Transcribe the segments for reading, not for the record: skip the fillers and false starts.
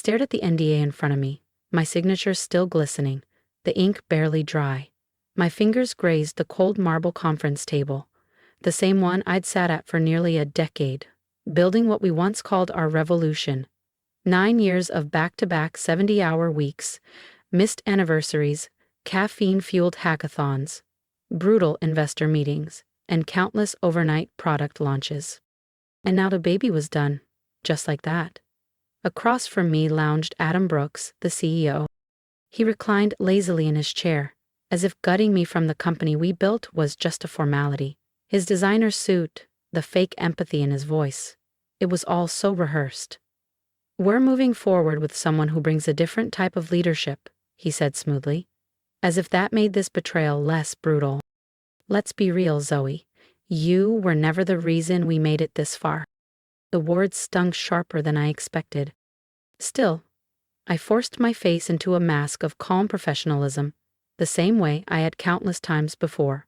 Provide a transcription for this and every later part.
stared at the NDA in front of me, my signature still glistening, the ink barely dry. My fingers grazed the cold marble conference table, the same one I'd sat at for nearly a decade, building what we once called our revolution. 9 years of back-to-back 70-hour weeks, missed anniversaries, caffeine-fueled hackathons, brutal investor meetings, and countless overnight product launches. And now the baby was done, just like that. Across from me lounged Adam Brooks, the CEO. He reclined lazily in his chair, as if gutting me from the company we built was just a formality. His designer suit, the fake empathy in his voice. It was all so rehearsed. "We're moving forward with someone who brings a different type of leadership," he said smoothly, as if that made this betrayal less brutal. "Let's be real, Zoe. You were never the reason we made it this far." The words stung sharper than I expected. Still, I forced my face into a mask of calm professionalism, the same way I had countless times before.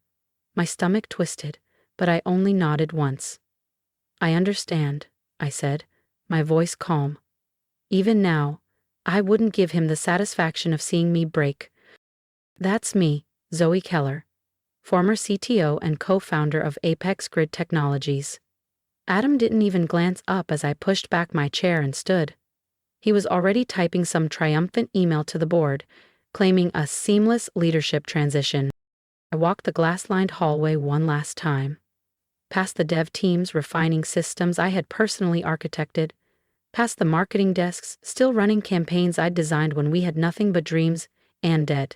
My stomach twisted, but I only nodded once. "I understand," I said, my voice calm. Even now, I wouldn't give him the satisfaction of seeing me break. "That's me, Zoe Keller, former CTO and co-founder of Apex Grid Technologies." Adam didn't even glance up as I pushed back my chair and stood. He was already typing some triumphant email to the board, claiming a seamless leadership transition. I walked the glass-lined hallway one last time, past the dev teams refining systems I had personally architected, past the marketing desks still running campaigns I'd designed when we had nothing but dreams and debt.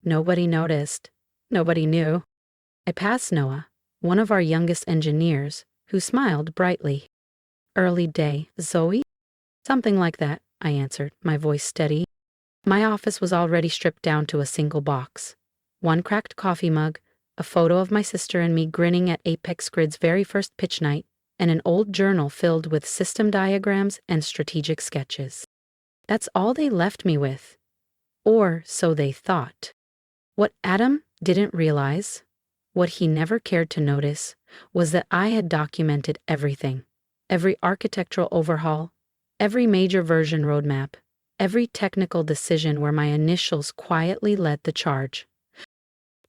Nobody noticed. Nobody knew. I passed Noah, one of our youngest engineers, who smiled brightly. "Early day, Zoe?" "Something like that," I answered, my voice steady. My office was already stripped down to a single box. One cracked coffee mug, a photo of my sister and me grinning at Apex Grid's very first pitch night, and an old journal filled with system diagrams and strategic sketches. That's all they left me with. Or so they thought. What Adam didn't realize, what he never cared to notice, was that I had documented everything. Every architectural overhaul, every major version roadmap, every technical decision where my initials quietly led the charge.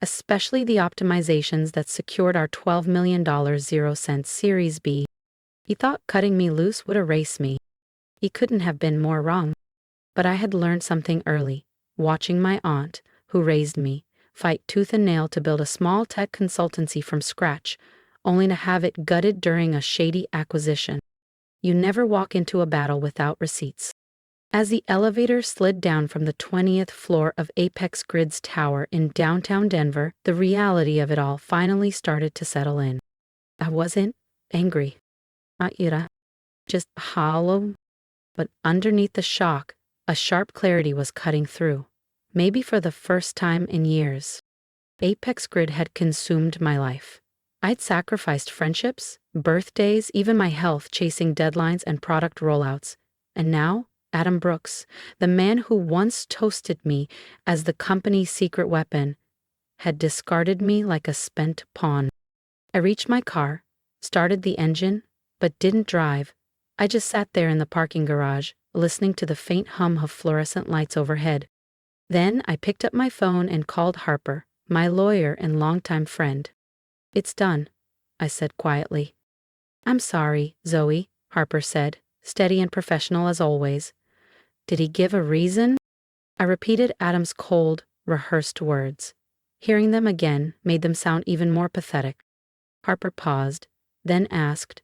Especially the optimizations that secured our $12 million 0-cent Series B. He thought cutting me loose would erase me. He couldn't have been more wrong. But I had learned something early, watching my aunt, who raised me, fight tooth and nail to build a small tech consultancy from scratch, only to have it gutted during a shady acquisition. You never walk into a battle without receipts. As the elevator slid down from the 20th floor of Apex Grid's tower in downtown Denver, the reality of it all finally started to settle in. I wasn't angry, aita, just hollow. But underneath the shock, a sharp clarity was cutting through. Maybe for the first time in years. Apex Grid had consumed my life. I'd sacrificed friendships, birthdays, even my health chasing deadlines and product rollouts. And now, Adam Brooks, the man who once toasted me as the company's secret weapon, had discarded me like a spent pawn. I reached my car, started the engine, but didn't drive. I just sat there in the parking garage, listening to the faint hum of fluorescent lights overhead. Then I picked up my phone and called Harper, my lawyer and longtime friend. "It's done," I said quietly. "I'm sorry, Zoe," Harper said, steady and professional as always. "Did he give a reason?" I repeated Adam's cold, rehearsed words. Hearing them again made them sound even more pathetic. Harper paused, then asked,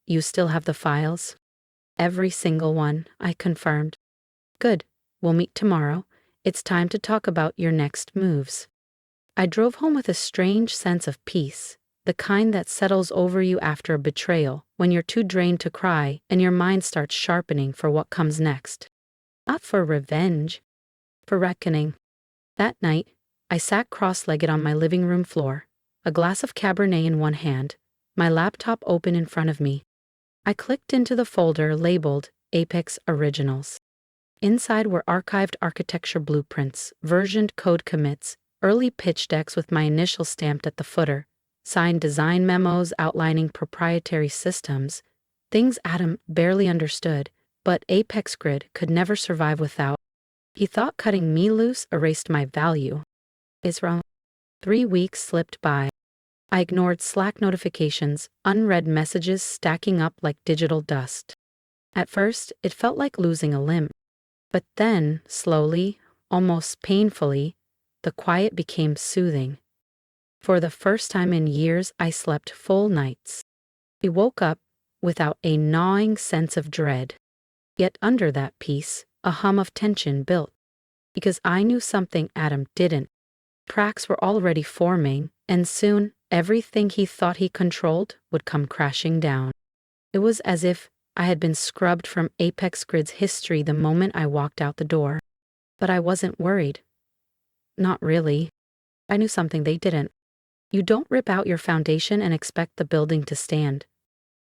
"You still have the files?" "Every single one," I confirmed. "Good. We'll meet tomorrow. It's time to talk about your next moves." I drove home with a strange sense of peace, the kind that settles over you after a betrayal, when you're too drained to cry and your mind starts sharpening for what comes next. Not for revenge, for reckoning. That night, I sat cross-legged on my living room floor, a glass of Cabernet in one hand, my laptop open in front of me. I clicked into the folder labeled Apex Originals. Inside were archived architecture blueprints, versioned code commits, early pitch decks with my initials stamped at the footer, signed design memos outlining proprietary systems, things Adam barely understood, But Apex Grid could never survive without. He thought cutting me loose erased my value. It's wrong. 3 weeks slipped by. I ignored Slack notifications, unread messages stacking up like digital dust. At first, it felt like losing a limb. But then, slowly, almost painfully, the quiet became soothing. For the first time in years, I slept full nights. I woke up without a gnawing sense of dread. Yet under that peace, a hum of tension built. Because I knew something Adam didn't. Cracks were already forming, and soon, everything he thought he controlled would come crashing down. It was as if I had been scrubbed from Apex Grid's history the moment I walked out the door. But I wasn't worried. Not really. I knew something they didn't. You don't rip out your foundation and expect the building to stand.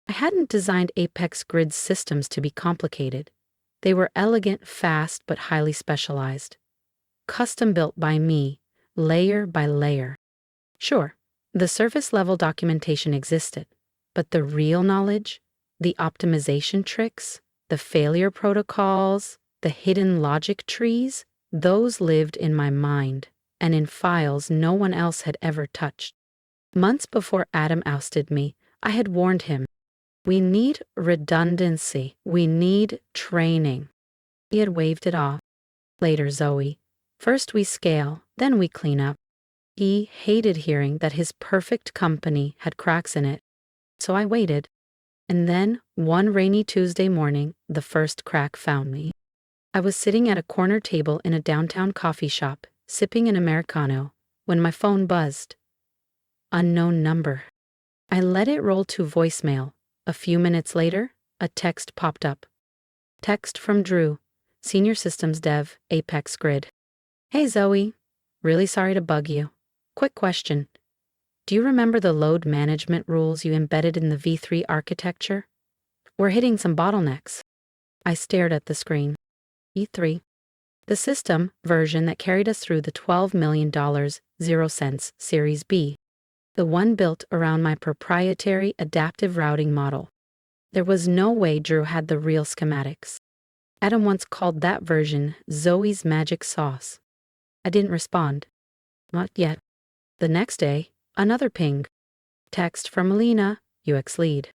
I hadn't designed Apex Grid's systems to be complicated. They were elegant, fast, but highly specialized. Custom built by me, layer by layer. Sure, the surface-level documentation existed, but the real knowledge, the optimization tricks, the failure protocols, the hidden logic trees, those lived in my mind and in files no one else had ever touched. Months before Adam ousted me, I had warned him, we need redundancy, we need training. He had waved it off. Later, Zoe. First we scale, then we clean up. He hated hearing that his perfect company had cracks in it. So I waited. And then, one rainy Tuesday morning, the first crack found me. I was sitting at a corner table in a downtown coffee shop, sipping an Americano, when my phone buzzed. Unknown number. I let it roll to voicemail. A few minutes later, a text popped up. Text from Drew, Senior Systems Dev, Apex Grid. Hey Zoe, really sorry to bug you. Quick question. Do you remember the load management rules you embedded in the V3 architecture? We're hitting some bottlenecks. I stared at the screen. V3. The system version that carried us through the $12 million, 0 cents Series B. The one built around my proprietary adaptive routing model. There was no way Drew had the real schematics. Adam once called that version Zoe's magic sauce. I didn't respond. Not yet. The next day, another ping. Text from Melina, UX lead.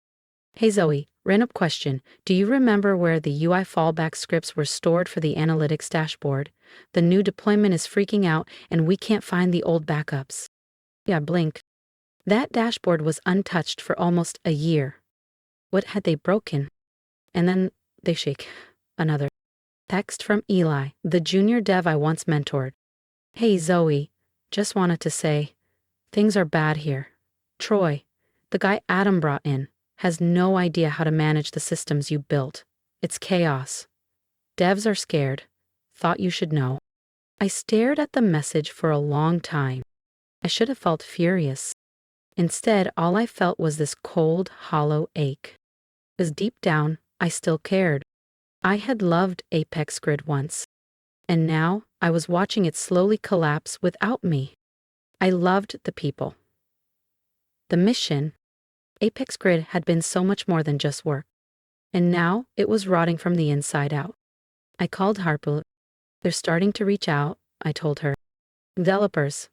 Hey Zoe, random question. Do you remember where the UI fallback scripts were stored for the analytics dashboard? The new deployment is freaking out and we can't find the old backups. Yeah, blink. That dashboard was untouched for almost a year. What had they broken? And then they shake. Another. Text from Eli, the junior dev I once mentored. Hey Zoe, just wanted to say, things are bad here. Troy, the guy Adam brought in, has no idea how to manage the systems you built. It's chaos. Devs are scared. Thought you should know. I stared at the message for a long time. I should have felt furious. Instead, all I felt was this cold, hollow ache. Because deep down, I still cared. I had loved Apex Grid once. And now, I was watching it slowly collapse without me. I loved the people. The mission. Apex Grid had been so much more than just work. And now, it was rotting from the inside out. I called Harper. They're starting to reach out, I told her. Developers.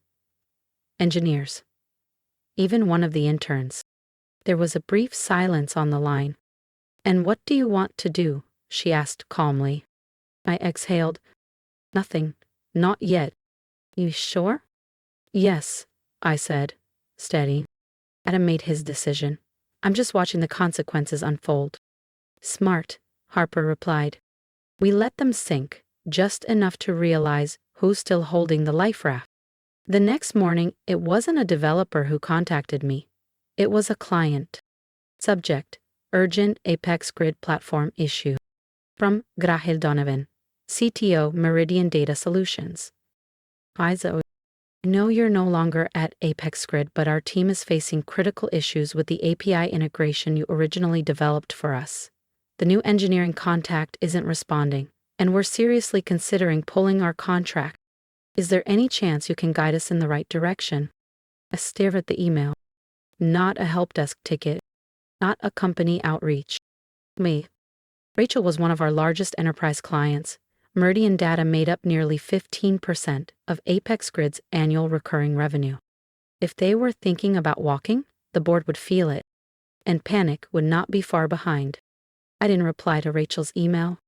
Engineers. Even one of the interns. There was a brief silence on the line. And what do you want to do? She asked calmly. I exhaled. Nothing. Not yet. You sure? Yes, I said, steady. Adam made his decision. I'm just watching the consequences unfold. Smart, Harper replied. We let them sink, just enough to realize who's still holding the life raft. The next morning, it wasn't a developer who contacted me. It was a client. Subject, urgent Apex Grid platform issue. From Grahil Donovan, CTO Meridian Data Solutions. Hi Zoe. I know you're no longer at Apex Grid, but our team is facing critical issues with the API integration you originally developed for us. The new engineering contact isn't responding, and we're seriously considering pulling our contract. Is there any chance you can guide us in the right direction? I stared at the email. Not a help desk ticket. Not a company outreach. Me. Rachel was one of our largest enterprise clients. Meridian data made up nearly 15% of Apex Grid's annual recurring revenue. If they were thinking about walking, the board would feel it, and panic would not be far behind. I didn't reply to Rachel's email.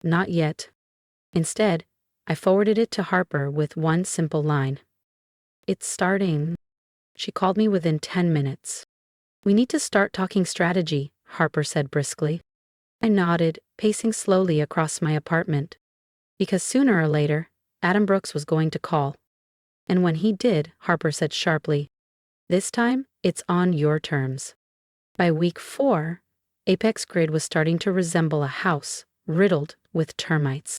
Not yet. Instead, I forwarded it to Harper with one simple line. It's starting. She called me within 10 minutes. We need to start talking strategy, Harper said briskly. I nodded, pacing slowly across my apartment. Because sooner or later, Adam Brooks was going to call. And when he did, Harper said sharply, this time, it's on your terms. By week 4, Apex Grid was starting to resemble a house riddled with termites.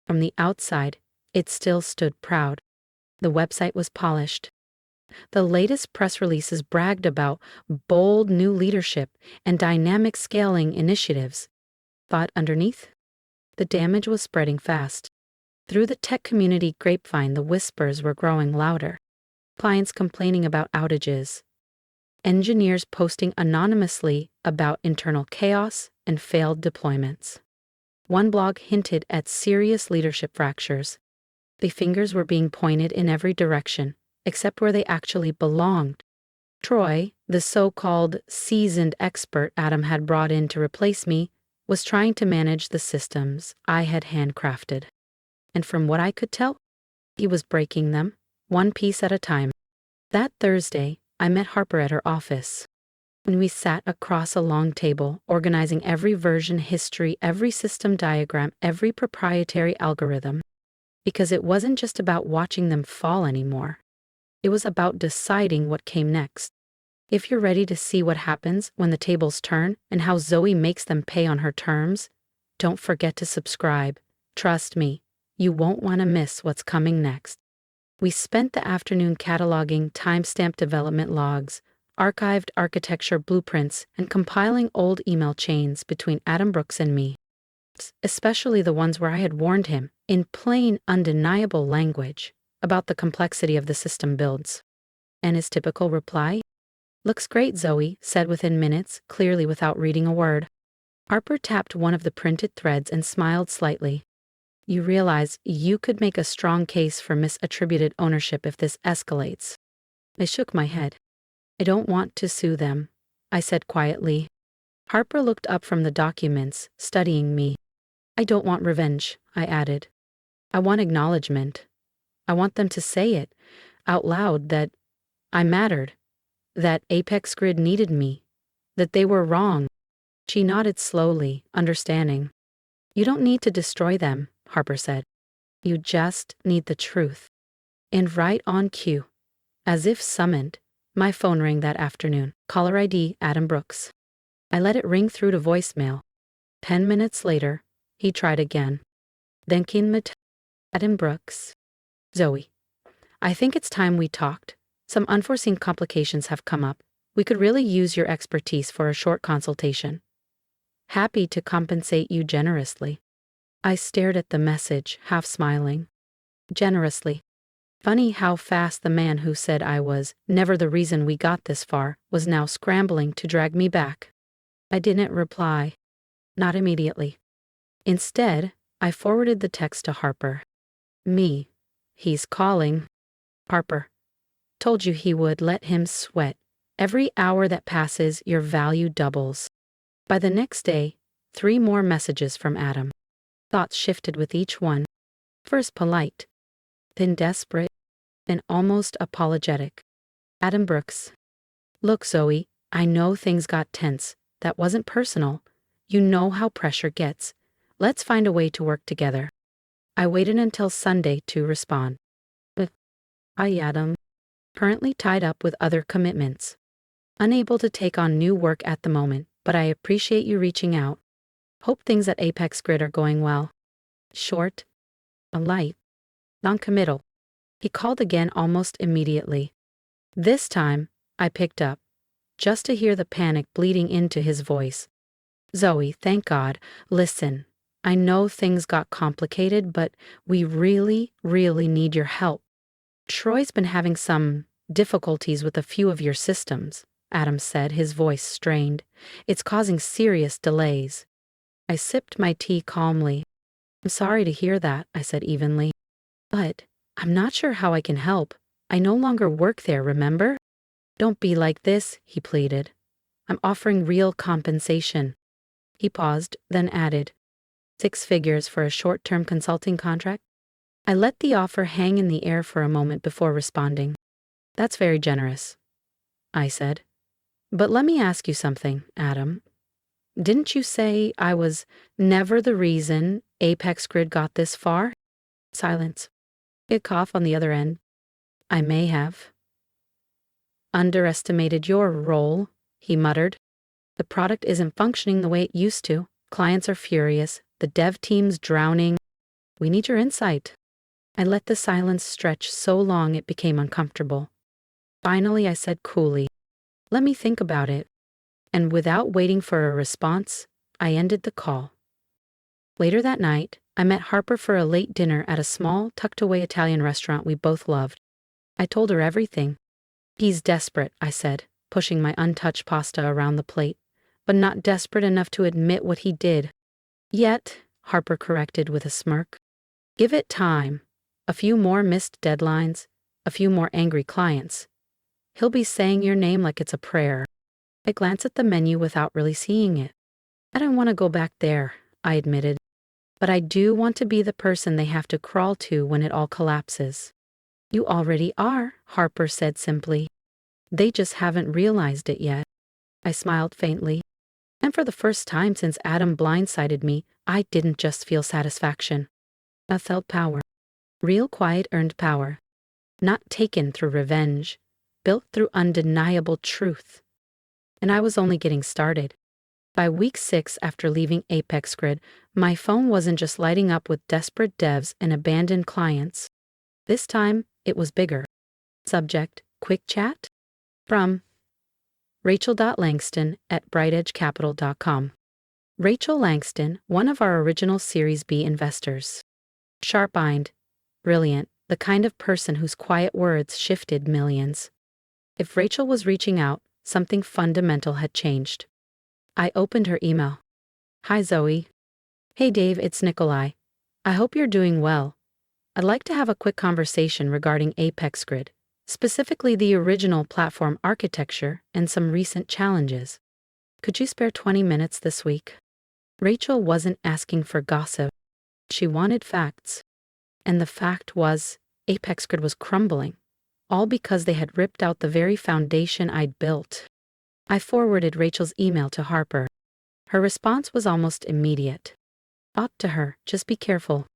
From the outside, it still stood proud. The website was polished. The latest press releases bragged about bold new leadership and dynamic scaling initiatives. But underneath, the damage was spreading fast. Through the tech community grapevine, the whispers were growing louder. Clients complaining about outages. Engineers posting anonymously about internal chaos and failed deployments. One blog hinted at serious leadership fractures. The fingers were being pointed in every direction, except where they actually belonged. Troy, the so-called seasoned expert Adam had brought in to replace me, was trying to manage the systems I had handcrafted. And from what I could tell, he was breaking them, one piece at a time. That Thursday, I met Harper at her office. When we sat across a long table, organizing every version history, every system diagram, every proprietary algorithm. Because it wasn't just about watching them fall anymore. It was about deciding what came next. If you're ready to see what happens when the tables turn and how Zoe makes them pay on her terms, don't forget to subscribe. Trust me, you won't want to miss what's coming next. We spent the afternoon cataloging timestamp development logs, archived architecture blueprints, and compiling old email chains between Adam Brooks and me. Especially the ones where I had warned him, in plain, undeniable language, about the complexity of the system builds. And his typical reply? Looks great, Zoe, said within minutes, clearly without reading a word. Harper tapped one of the printed threads and smiled slightly. You realize you could make a strong case for misattributed ownership if this escalates. I shook my head. I don't want to sue them, I said quietly. Harper looked up from the documents, studying me. I don't want revenge, I added. I want acknowledgement. I want them to say it, out loud, that I mattered, that Apex Grid needed me, that they were wrong. She nodded slowly, understanding. You don't need to destroy them, Harper said. You just need the truth. And right on cue, as if summoned, my phone rang that afternoon. Caller ID Adam Brooks. I let it ring through to voicemail. 10 minutes later, he tried again. Then came Adam Brooks. Zoe, I think it's time we talked. Some unforeseen complications have come up. We could really use your expertise for a short consultation. Happy to compensate you generously. I stared at the message, half smiling. Generously. Funny how fast the man who said I was never the reason we got this far was now scrambling to drag me back. I didn't reply. Not immediately. Instead, I forwarded the text to Harper. Me. He's calling. Harper. Told you he would. Let him sweat. Every hour that passes, your value doubles. By the next day, 3 more messages from Adam. Thoughts shifted with each one. First polite, then desperate, then almost apologetic. Adam Brooks. Look, Zoe, I know things got tense. That wasn't personal. You know how pressure gets. Let's find a way to work together. I waited until Sunday to respond. Hi, Adam. Currently tied up with other commitments. Unable to take on new work at the moment, but I appreciate you reaching out. Hope things at Apex Grid are going well. Short, light, non-committal. He called again almost immediately. This time, I picked up, just to hear the panic bleeding into his voice. Zoe, thank God. Listen, I know things got complicated, but we really, really need your help. Troy's been having some difficulties with a few of your systems, Adam said, his voice strained. It's causing serious delays. I sipped my tea calmly. I'm sorry to hear that, I said evenly. But I'm not sure how I can help. I no longer work there, remember? Don't be like this, he pleaded. I'm offering real compensation. He paused, then added, 6 figures for a short-term consulting contract? I let the offer hang in the air for a moment before responding. That's very generous, I said. But let me ask you something, Adam. Didn't you say I was never the reason Apex Grid got this far? Silence. A cough on the other end. I may have underestimated your role, he muttered. The product isn't functioning the way it used to. Clients are furious. The dev team's drowning. We need your insight. I let the silence stretch so long it became uncomfortable. Finally, I said coolly, let me think about it. And without waiting for a response, I ended the call. Later that night, I met Harper for a late dinner at a small, tucked-away Italian restaurant we both loved. I told her everything. He's desperate, I said, pushing my untouched pasta around the plate, but not desperate enough to admit what he did. Yet, Harper corrected with a smirk. Give it time. A few more missed deadlines, a few more angry clients. He'll be saying your name like it's a prayer. I glanced at the menu without really seeing it. I don't want to go back there, I admitted. But I do want to be the person they have to crawl to when it all collapses. You already are, Harper said simply. They just haven't realized it yet. I smiled faintly. And for the first time since Adam blindsided me, I didn't just feel satisfaction. I felt power. Real quiet earned power. Not taken through revenge, built through undeniable truth. And I was only getting started. By week 6 after leaving Apex Grid, my phone wasn't just lighting up with desperate devs and abandoned clients. This time, it was bigger. Subject, quick chat? From Rachel.Langston@brightedgecapital.com. Rachel Langston, one of our original Series B investors. Sharp-eyed, brilliant, the kind of person whose quiet words shifted millions. If Rachel was reaching out, something fundamental had changed. I opened her email. Hi, Zoe. Hey, Dave, it's Nikolai. I hope you're doing well. I'd like to have a quick conversation regarding Apex Grid, specifically the original platform architecture and some recent challenges. Could you spare 20 minutes this week? Rachel wasn't asking for gossip. She wanted facts. And the fact was, Apex Grid was crumbling, all because they had ripped out the very foundation I'd built. I forwarded Rachel's email to Harper. Her response was almost immediate. Talk to her, just be careful.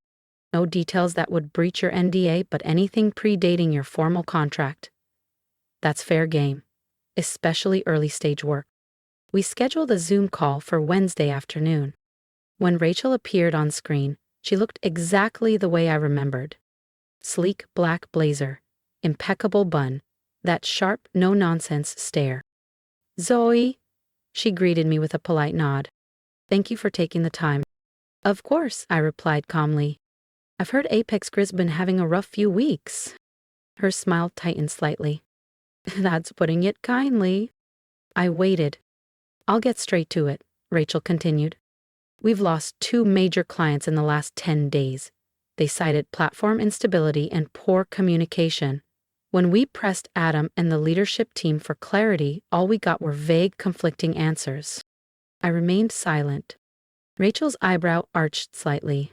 No details that would breach your NDA, but anything predating your formal contract. That's fair game, especially early-stage work. We scheduled a Zoom call for Wednesday afternoon. When Rachel appeared on screen, she looked exactly the way I remembered. Sleek black blazer, impeccable bun, that sharp, no-nonsense stare. Zoe, she greeted me with a polite nod. Thank you for taking the time. Of course, I replied calmly. I've heard Apex Grid's been having a rough few weeks. Her smile tightened slightly. That's putting it kindly. I waited. I'll get straight to it, Rachel continued. We've lost 2 major clients in the last 10 days. They cited platform instability and poor communication. When we pressed Adam and the leadership team for clarity, all we got were vague, conflicting answers. I remained silent. Rachel's eyebrow arched slightly.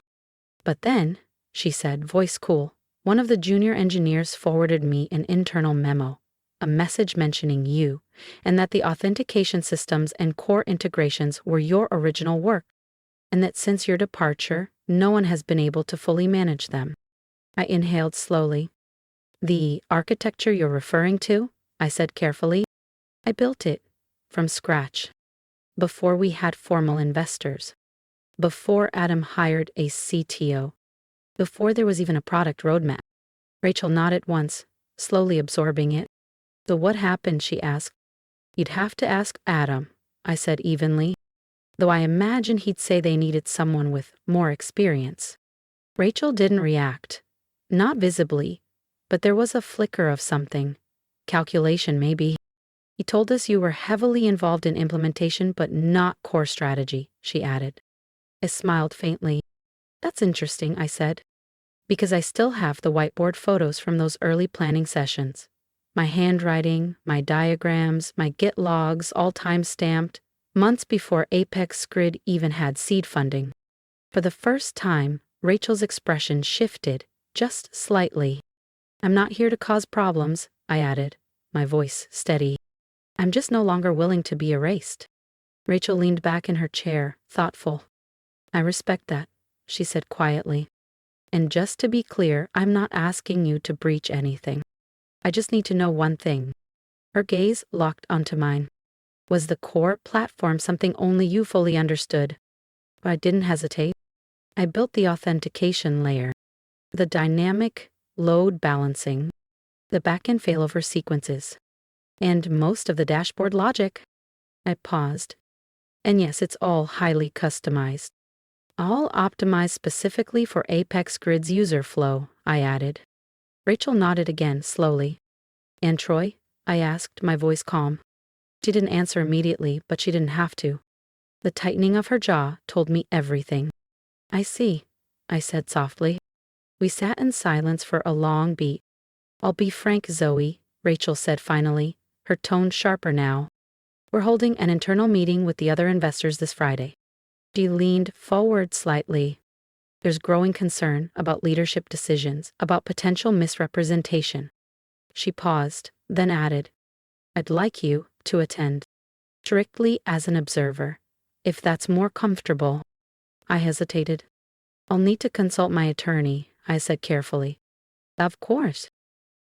But then, she said, voice cool, one of the junior engineers forwarded me an internal memo, a message mentioning you, and that the authentication systems and core integrations were your original work, and that since your departure, no one has been able to fully manage them. I inhaled slowly. The architecture you're referring to, I said carefully. I built it from scratch, before we had formal investors, before Adam hired a CTO, before there was even a product roadmap. Rachel nodded once, slowly absorbing it. So what happened, she asked. You'd have to ask Adam, I said evenly, though I imagine he'd say they needed someone with more experience. Rachel didn't react, not visibly, but there was a flicker of something. Calculation, maybe. He told us you were heavily involved in implementation but not core strategy, she added. I smiled faintly. That's interesting, I said, because I still have the whiteboard photos from those early planning sessions. My handwriting, my diagrams, my Git logs, all time-stamped, months before Apex Grid even had seed funding. For the first time, Rachel's expression shifted, just slightly. I'm not here to cause problems, I added, my voice steady. I'm just no longer willing to be erased. Rachel leaned back in her chair, thoughtful. I respect that, she said quietly. And just to be clear, I'm not asking you to breach anything. I just need to know one thing. Her gaze locked onto mine. Was the core platform something only you fully understood? I didn't hesitate. I built the authentication layer, the dynamic load balancing, the backend failover sequences, and most of the dashboard logic. I paused. And yes, it's all highly customized. All optimized specifically for Apex Grid's user flow, I added. Rachel nodded again, slowly. And Troy? I asked, my voice calm. She didn't answer immediately, but she didn't have to. The tightening of her jaw told me everything. I see, I said softly. We sat in silence for a long beat. I'll be frank, Zoe, Rachel said finally, her tone sharper now. We're holding an internal meeting with the other investors this Friday. She leaned forward slightly. There's growing concern about leadership decisions, about potential misrepresentation. She paused, then added, I'd like you to attend. Strictly as an observer, if that's more comfortable. I hesitated. I'll need to consult my attorney, I said carefully. Of course.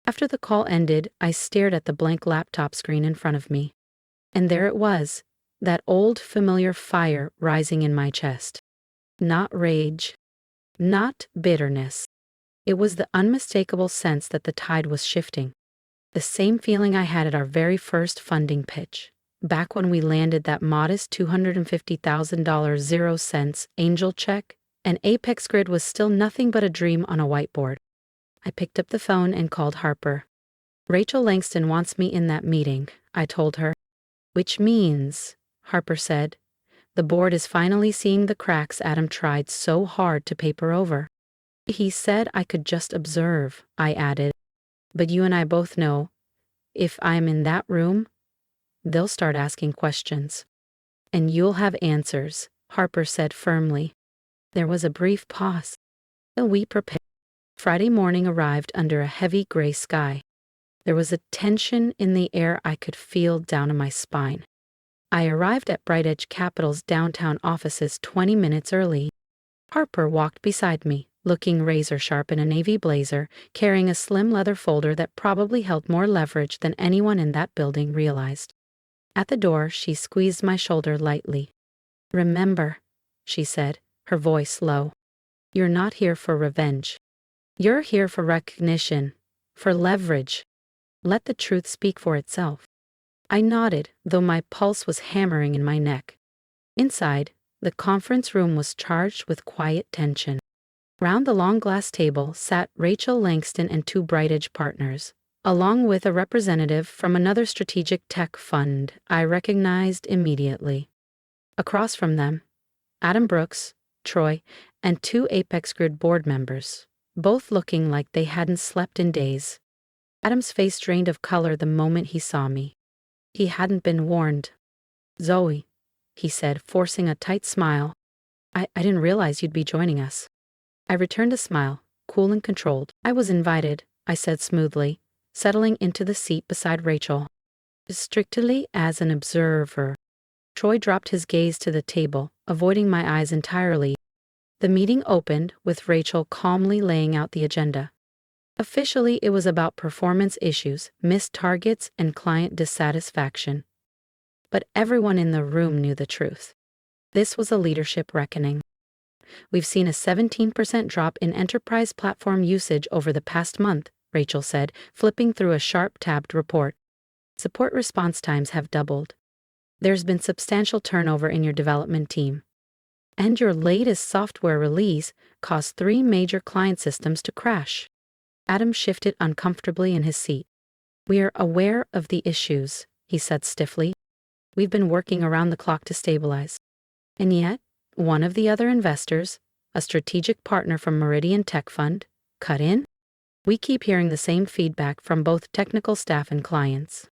After the call ended, I stared at the blank laptop screen in front of me. And there it was, that old familiar fire rising in my chest. Not rage, not bitterness. It was the unmistakable sense that the tide was shifting. The same feeling I had at our very first funding pitch, back when we landed that modest $250,000 0 cents angel check, and Apex Grid was still nothing but a dream on a whiteboard. I picked up the phone and called Harper. Rachel Langston wants me in that meeting, I told her. Which means, Harper said, the board is finally seeing the cracks Adam tried so hard to paper over. He said I could just observe, I added. But you and I both know, if I'm in that room, they'll start asking questions. And you'll have answers, Harper said firmly. There was a brief pause. We prepared. Friday morning arrived under a heavy gray sky. There was a tension in the air I could feel down in my spine. I arrived at Bright Edge Capital's downtown offices 20 minutes early. Harper walked beside me, looking razor-sharp in a navy blazer, carrying a slim leather folder that probably held more leverage than anyone in that building realized. At the door, she squeezed my shoulder lightly. Remember, she said, her voice low. You're not here for revenge. You're here for recognition, for leverage. Let the truth speak for itself. I nodded, though my pulse was hammering in my neck. Inside, the conference room was charged with quiet tension. Round the long glass table sat Rachel Langston and two Bright Edge partners, along with a representative from another strategic tech fund I recognized immediately. Across from them, Adam Brooks, Troy, and two Apex Grid board members, both looking like they hadn't slept in days. Adam's face drained of color the moment he saw me. He hadn't been warned. Zoe, he said, forcing a tight smile. I didn't realize you'd be joining us. I returned a smile, cool and controlled. I was invited, I said smoothly, settling into the seat beside Rachel. Strictly as an observer. Troy dropped his gaze to the table, avoiding my eyes entirely. The meeting opened with Rachel calmly laying out the agenda. Officially, it was about performance issues, missed targets, and client dissatisfaction. But everyone in the room knew the truth. This was a leadership reckoning. We've seen a 17% drop in enterprise platform usage over the past month, Rachel said, flipping through a sharp-tabbed report. Support response times have doubled. There's been substantial turnover in your development team. And your latest software release caused 3 major client systems to crash. Adam shifted uncomfortably in his seat. We are aware of the issues, he said stiffly. We've been working around the clock to stabilize. And yet, One of the other investors, a strategic partner from Meridian Tech Fund, cut in. We keep hearing the same feedback from both technical staff and clients.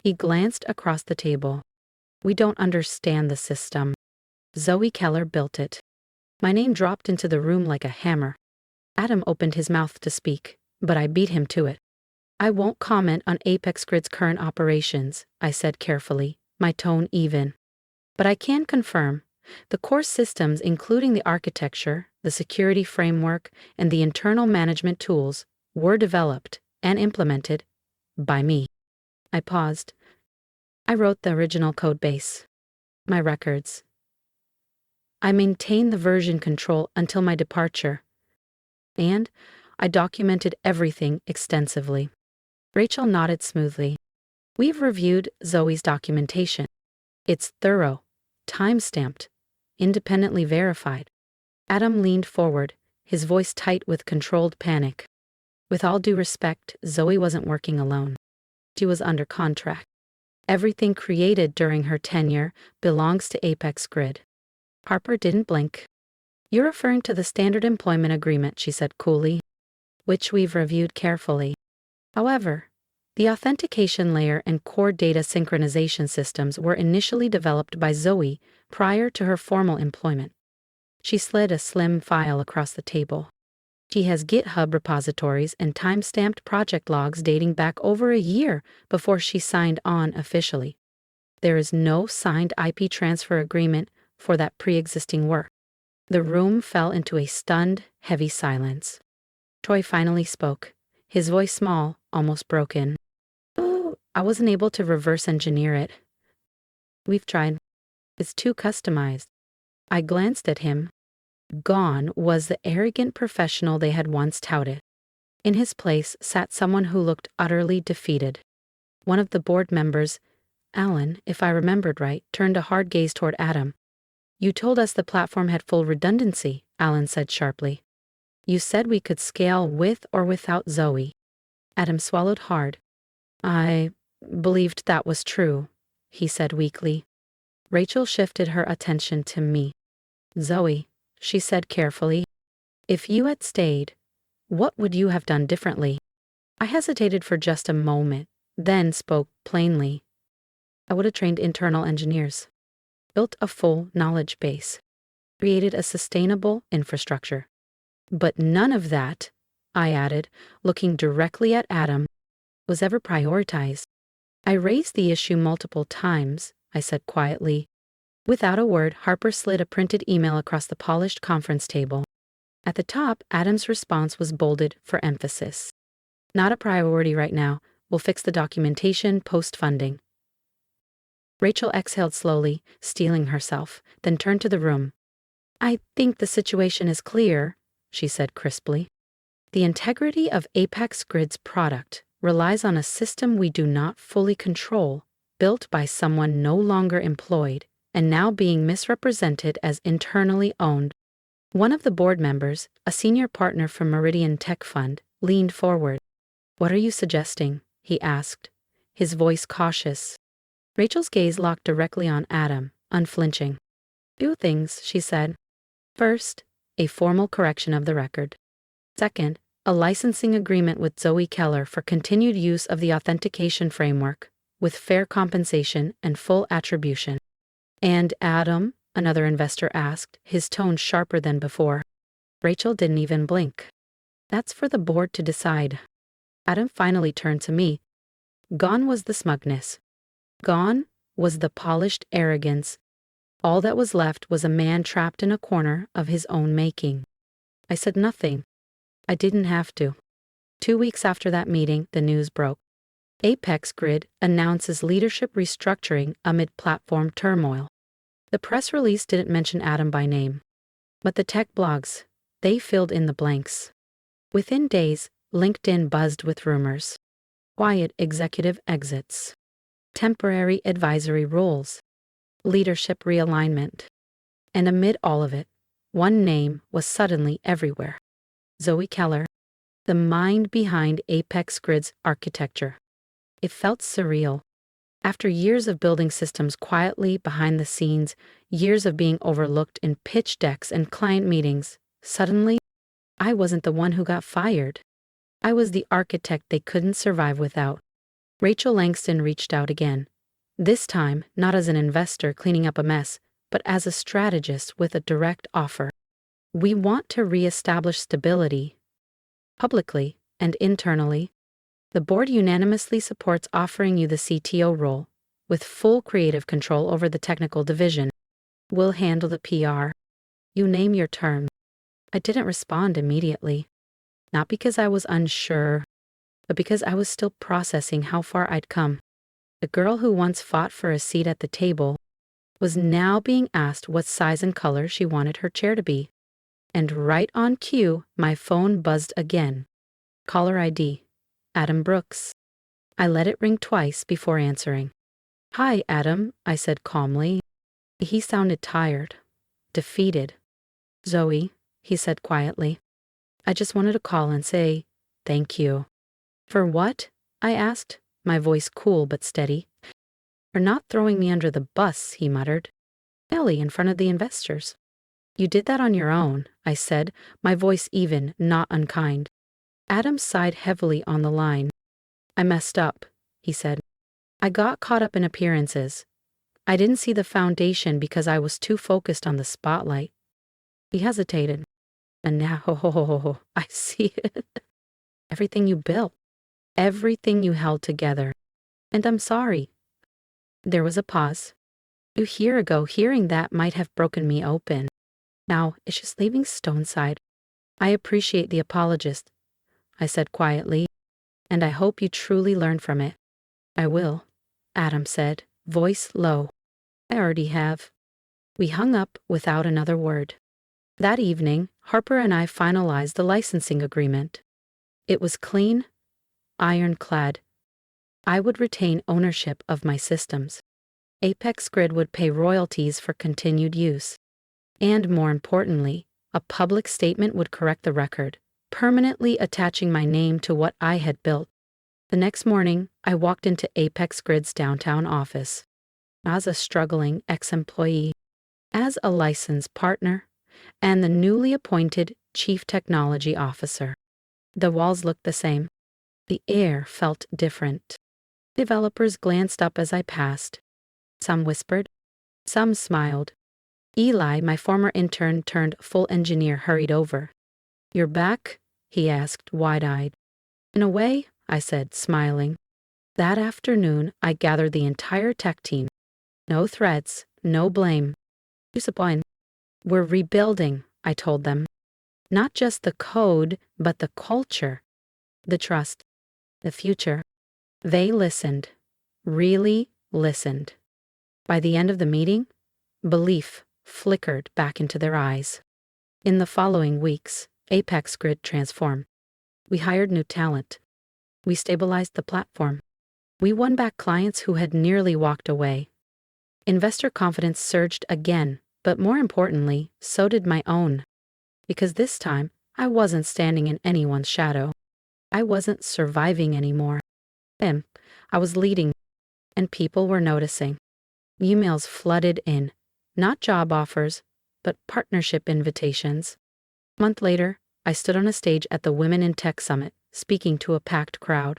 He glanced across the table. We don't understand the system. Zoe Keller built it. My name dropped into the room like a hammer. Adam opened his mouth to speak, but I beat him to it. I won't comment on Apex Grid's current operations, I said carefully, my tone even. But I can confirm, the core systems including the architecture, the security framework, and the internal management tools were developed and implemented by me. I paused. I wrote the original code base. My records. I maintained the version control until my departure. And I documented everything extensively. Rachel nodded smoothly. We've reviewed Zoe's documentation. It's thorough, time-stamped, independently verified. Adam leaned forward, his voice tight with controlled panic. With all due respect, Zoe wasn't working alone. She was under contract. Everything created during her tenure belongs to Apex Grid. Harper didn't blink. You're referring to the standard employment agreement, she said coolly, which we've reviewed carefully. However, the authentication layer and core data synchronization systems were initially developed by Zoe prior to her formal employment. She slid a slim file across the table. She has GitHub repositories and time-stamped project logs dating back over a year before she signed on officially. There is no signed IP transfer agreement for that pre-existing work. The room fell into a stunned, heavy silence. Troy finally spoke, his voice small, almost broken. I wasn't able to reverse engineer it. We've tried. It's too customized. I glanced at him. Gone was the arrogant professional they had once touted. In his place sat someone who looked utterly defeated. One of the board members, Alan, if I remembered right, turned a hard gaze toward Adam. You told us the platform had full redundancy, Alan said sharply. You said we could scale with or without Zoe. Adam swallowed hard. I believed that was true, he said weakly. Rachel shifted her attention to me. Zoe, she said carefully, if you had stayed, what would you have done differently? I hesitated for just a moment, then spoke plainly. I would have trained internal engineers, built a full knowledge base, created a sustainable infrastructure. But none of that, I added, looking directly at Adam, was ever prioritized. I raised the issue multiple times, I said quietly. Without a word, Harper slid a printed email across the polished conference table. At the top, Adam's response was bolded for emphasis. Not a priority right now. We'll fix the documentation post-funding. Rachel exhaled slowly, steeling herself, then turned to the room. I think the situation is clear, she said crisply. The integrity of Apex Grid's product relies on a system we do not fully control, built by someone no longer employed, and now being misrepresented as internally owned. One of the board members, a senior partner from Meridian Tech Fund, leaned forward. What are you suggesting? He asked, his voice cautious. Rachel's gaze locked directly on Adam, unflinching. 2 things, she said. First, a formal correction of the record. Second, a licensing agreement with Zoe Keller for continued use of the authentication framework, with fair compensation and full attribution. And Adam? Another investor asked, his tone sharper than before. Rachel didn't even blink. That's for the board to decide. Adam finally turned to me. Gone was the smugness. Gone was the polished arrogance. All that was left was a man trapped in a corner of his own making. I said nothing. I didn't have to. 2 weeks after that meeting, the news broke. Apex Grid announces leadership restructuring amid platform turmoil. The press release didn't mention Adam by name, but the tech blogs, they filled in the blanks. Within days, LinkedIn buzzed with rumors. Quiet executive exits. Temporary advisory roles. Leadership realignment. And amid all of it, one name was suddenly everywhere. Zoe Keller, the mind behind Apex Grid's architecture. It felt surreal. After years of building systems quietly behind the scenes, years of being overlooked in pitch decks and client meetings, suddenly, I wasn't the one who got fired. I was the architect they couldn't survive without. Rachel Langston reached out again. This time, not as an investor cleaning up a mess, but as a strategist with a direct offer. We want to reestablish stability, publicly and internally. The board unanimously supports offering you the CTO role, with full creative control over the technical division. We'll handle the PR. You name your term. I didn't respond immediately. Not because I was unsure, but because I was still processing how far I'd come. The girl who once fought for a seat at the table was now being asked what size and color she wanted her chair to be. And right on cue, my phone buzzed again. Caller ID. Adam Brooks. I let it ring twice before answering. "Hi, Adam," I said calmly. He sounded tired, defeated. "Zoe," he said quietly. "I just wanted to call and say thank you." "For what?" I asked, my voice cool but steady. "For not throwing me under the bus," he muttered. "Ellie, in front of the investors." "You did that on your own," I said, my voice even, not unkind. Adam sighed heavily on the line. "I messed up," he said. "I got caught up in appearances. I didn't see the foundation because I was too focused on the spotlight." He hesitated. "And now, I see it. Everything you built. Everything you held together. And I'm sorry." There was a pause. A year ago, hearing that might have broken me open. Now, it's just leaving Stoneside. "I appreciate the apologist," I said quietly, "and I hope you truly learn from it." "I will," Adam said, voice low. "I already have." We hung up without another word. That evening, Harper and I finalized the licensing agreement. It was clean, ironclad. I would retain ownership of my systems. Apex Grid would pay royalties for continued use. And more importantly, a public statement would correct the record, permanently attaching my name to what I had built. The next morning, I walked into Apex Grid's downtown office. As a struggling ex-employee, as a licensed partner, and the newly appointed Chief Technology Officer. The walls looked the same. The air felt different. Developers glanced up as I passed. Some whispered. Some smiled. Eli, my former intern turned full engineer, hurried over. "You're back?" he asked, wide-eyed. "In a way," I said, smiling. That afternoon, I gathered the entire tech team. No threats, no blame. Discipline. "We're rebuilding," I told them. "Not just the code, but the culture, the trust, the future." They listened. Really listened. By the end of the meeting, belief flickered back into their eyes. In the following weeks, Apex Grid transformed. We hired new talent. We stabilized the platform. We won back clients who had nearly walked away. Investor confidence surged again, but more importantly, so did my own. Because this time, I wasn't standing in anyone's shadow. I wasn't surviving anymore. I was leading, and people were noticing. Emails flooded in, not job offers, but partnership invitations. A month later, I stood on a stage at the Women in Tech Summit, speaking to a packed crowd.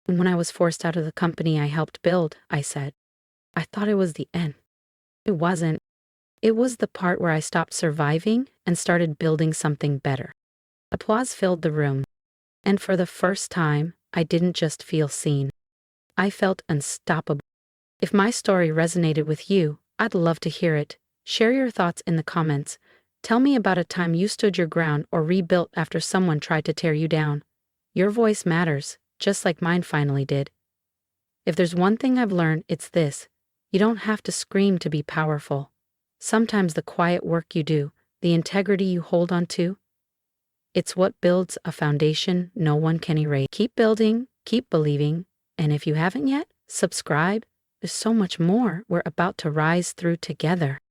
And when I was forced out of the company I helped build, I said, I thought it was the end. It wasn't. It was the part where I stopped surviving and started building something better. Applause filled the room. And for the first time, I didn't just feel seen. I felt unstoppable. If my story resonated with you, I'd love to hear it. Share your thoughts in the comments. Tell me about a time you stood your ground or rebuilt after someone tried to tear you down. Your voice matters, just like mine finally did. If there's one thing I've learned, it's this. You don't have to scream to be powerful. Sometimes the quiet work you do, the integrity you hold on to, it's what builds a foundation no one can erase. Keep building, keep believing, and if you haven't yet, subscribe. There's so much more we're about to rise through together.